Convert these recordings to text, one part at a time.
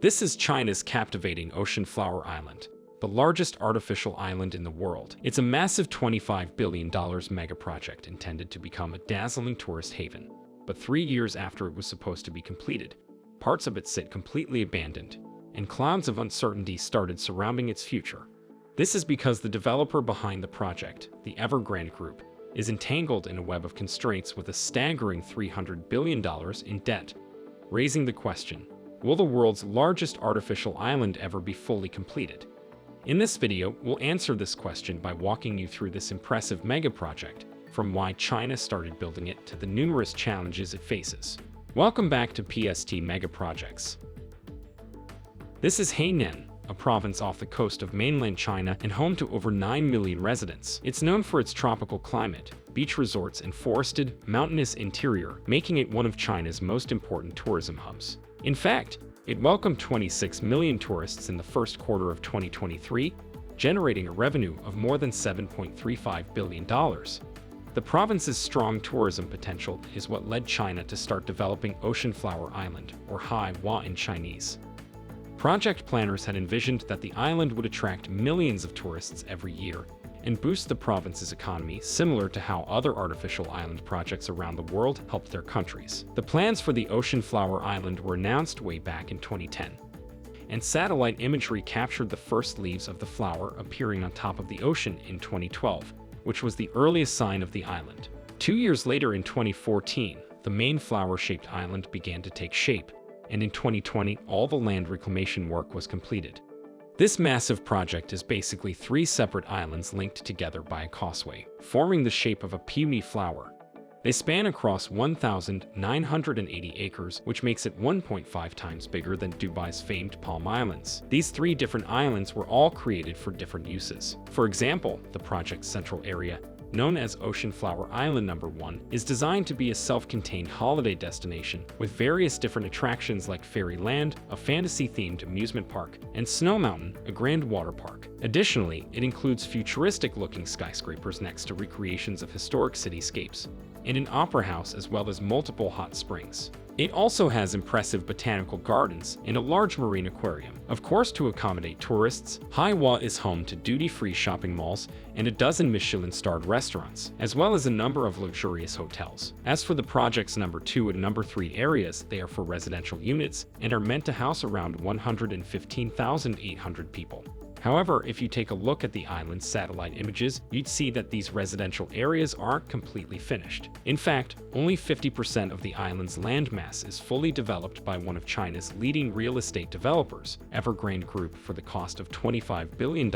This is China's captivating Ocean Flower Island, the largest artificial island in the world. It's a massive $25 billion mega-project intended to become a dazzling tourist haven. But 3 years after it was supposed to be completed, parts of it sit completely abandoned, and clouds of uncertainty started surrounding its future. This is because the developer behind the project, the Evergrande Group, is entangled in a web of constraints with a staggering $300 billion in debt, raising the question, will the world's largest artificial island ever be fully completed? In this video, we'll answer this question by walking you through this impressive mega-project, from why China started building it to the numerous challenges it faces. Welcome back to PST Mega-Projects. This is Hainan, a province off the coast of mainland China and home to over 9 million residents. It's known for its tropical climate, beach resorts, and forested, mountainous interior, making it one of China's most important tourism hubs. In fact, it welcomed 26 million tourists in the first quarter of 2023, generating a revenue of more than $7.35 billion. The province's strong tourism potential is what led China to start developing Ocean Flower Island, or Hainan in Chinese. Project planners had envisioned that the island would attract millions of tourists every year and boost the province's economy, similar to how other artificial island projects around the world helped their countries. The plans for the Ocean Flower Island were announced way back in 2010, and satellite imagery captured the first leaves of the flower appearing on top of the ocean in 2012, which was the earliest sign of the island. 2 years later, in 2014, the main flower-shaped island began to take shape, and in 2020, all the land reclamation work was completed. This massive project is basically 3 separate islands linked together by a causeway, forming the shape of a peony flower. They span across 1,980 acres, which makes it 1.5 times bigger than Dubai's famed Palm Islands. These 3 different islands were all created for different uses. For example, the project's central area, known as Ocean Flower Island No. 1, is designed to be a self-contained holiday destination with various different attractions like Fairyland, a fantasy-themed amusement park, and Snow Mountain, a grand water park. Additionally, it includes futuristic-looking skyscrapers next to recreations of historic cityscapes, and an opera house as well as multiple hot springs. It also has impressive botanical gardens and a large marine aquarium. Of course, to accommodate tourists, Hainan is home to duty-free shopping malls and a dozen Michelin-starred restaurants, as well as a number of luxurious hotels. As for the project's No. 2 and No. 3 areas, they are for residential units and are meant to house around 115,800 people. However, if you take a look at the island's satellite images, you'd see that these residential areas aren't completely finished. In fact, only 50% of the island's landmass is fully developed by one of China's leading real estate developers, Evergrande Group, for the cost of $25 billion,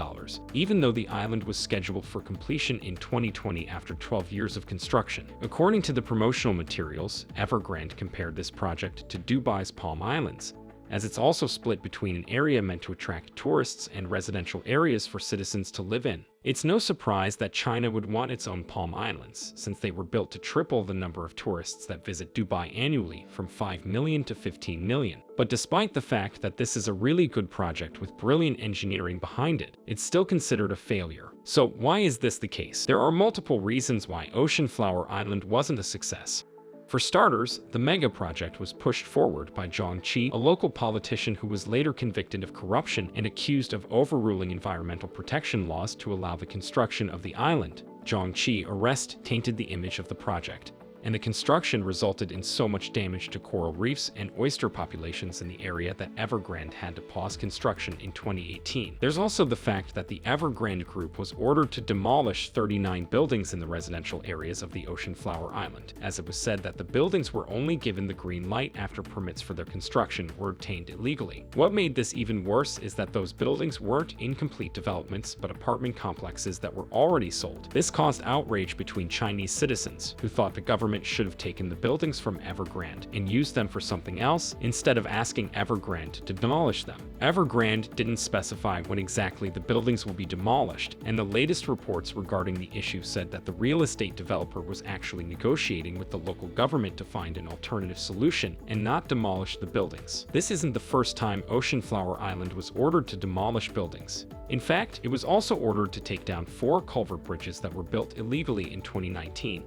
even though the island was scheduled for completion in 2020 after 12 years of construction. According to the promotional materials, Evergrande compared this project to Dubai's Palm Islands, as it's also split between an area meant to attract tourists and residential areas for citizens to live in. It's no surprise that China would want its own Palm Islands, since they were built to triple the number of tourists that visit Dubai annually, from 5 million to 15 million. But despite the fact that this is a really good project with brilliant engineering behind it, it's still considered a failure. So why is this the case? There are multiple reasons why Ocean Flower Island wasn't a success. For starters, the mega-project was pushed forward by Zhang Qi, a local politician who was later convicted of corruption and accused of overruling environmental protection laws to allow the construction of the island. Zhang Qi's arrest tainted the image of the project, and the construction resulted in so much damage to coral reefs and oyster populations in the area that Evergrande had to pause construction in 2018. There's also the fact that the Evergrande Group was ordered to demolish 39 buildings in the residential areas of the Ocean Flower Island, as it was said that the buildings were only given the green light after permits for their construction were obtained illegally. What made this even worse is that those buildings weren't incomplete developments but apartment complexes that were already sold. This caused outrage between Chinese citizens, who thought the government should have taken the buildings from Evergrande and used them for something else instead of asking Evergrande to demolish them. Evergrande didn't specify when exactly the buildings will be demolished, and the latest reports regarding the issue said that the real estate developer was actually negotiating with the local government to find an alternative solution and not demolish the buildings. This isn't the first time Ocean Flower Island was ordered to demolish buildings. In fact, it was also ordered to take down 4 culvert bridges that were built illegally in 2019.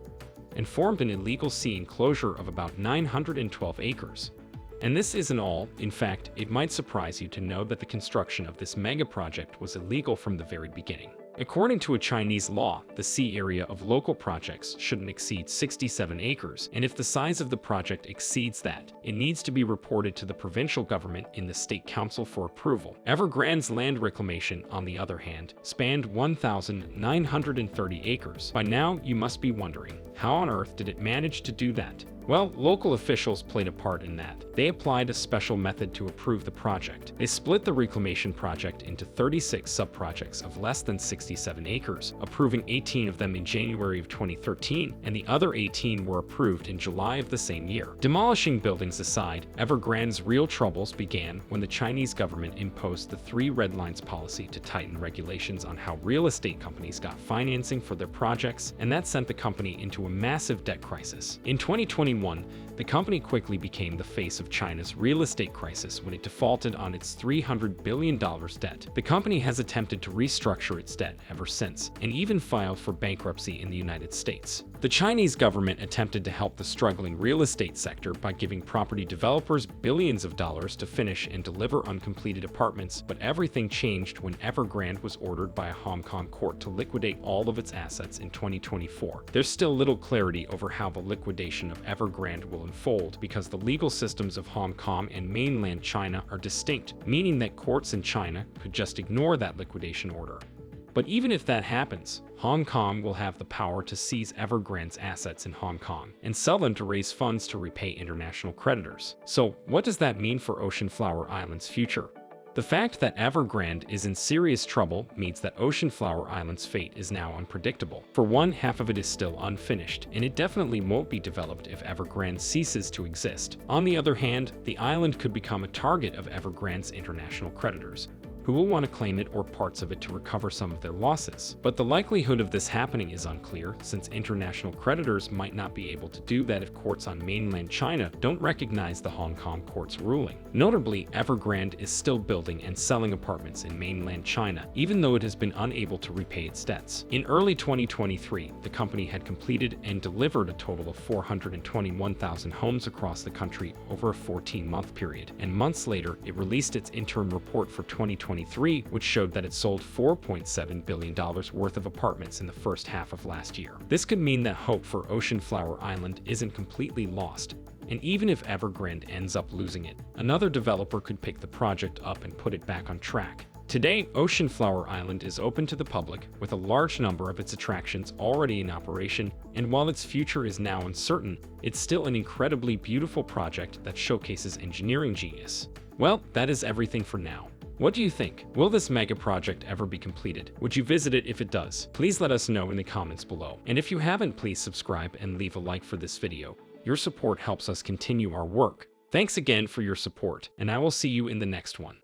And formed an illegal sea enclosure of about 912 acres. And this isn't all. In fact, it might surprise you to know that the construction of this mega project was illegal from the very beginning. According to a Chinese law, the sea area of local projects shouldn't exceed 67 acres, and if the size of the project exceeds that, it needs to be reported to the provincial government in the State Council for approval. Evergrande's land reclamation, on the other hand, spanned 1,930 acres. By now, you must be wondering, how on earth did it manage to do that? Well, local officials played a part in that. They applied a special method to approve the project. They split the reclamation project into 36 sub-projects of less than 67 acres, approving 18 of them in January of 2013, and the other 18 were approved in July of the same year. Demolishing buildings aside, Evergrande's real troubles began when the Chinese government imposed the 3 red lines policy to tighten regulations on how real estate companies got financing for their projects, and that sent the company into a massive debt crisis. In 2021, the company quickly became the face of China's real estate crisis when it defaulted on its $300 billion debt. The company has attempted to restructure its debt ever since, and even filed for bankruptcy in the United States. The Chinese government attempted to help the struggling real estate sector by giving property developers billions of dollars to finish and deliver uncompleted apartments, but everything changed when Evergrande was ordered by a Hong Kong court to liquidate all of its assets in 2024. There's still little clarity over how the liquidation of Evergrande will unfold because the legal systems of Hong Kong and mainland China are distinct, meaning that courts in China could just ignore that liquidation order. But even if that happens, Hong Kong will have the power to seize Evergrande's assets in Hong Kong and sell them to raise funds to repay international creditors. So, what does that mean for Ocean Flower Island's future? The fact that Evergrande is in serious trouble means that Ocean Flower Island's fate is now unpredictable. For one, half of it is still unfinished, and it definitely won't be developed if Evergrande ceases to exist. On the other hand, the island could become a target of Evergrande's international creditors, who will want to claim it or parts of it to recover some of their losses. But the likelihood of this happening is unclear, since international creditors might not be able to do that if courts on mainland China don't recognize the Hong Kong court's ruling. Notably, Evergrande is still building and selling apartments in mainland China, even though it has been unable to repay its debts. In early 2023, the company had completed and delivered a total of 421,000 homes across the country over a 14-month period, and months later, it released its interim report for 2023, which showed that it sold $4.7 billion worth of apartments in the first half of last year. This could mean that hope for Ocean Flower Island isn't completely lost, and even if Evergrande ends up losing it, another developer could pick the project up and put it back on track. Today, Ocean Flower Island is open to the public, with a large number of its attractions already in operation, and while its future is now uncertain, it's still an incredibly beautiful project that showcases engineering genius. Well, that is everything for now. What do you think? Will this mega project ever be completed? Would you visit it if it does? Please let us know in the comments below. And if you haven't, please subscribe and leave a like for this video. Your support helps us continue our work. Thanks again for your support, and I will see you in the next one.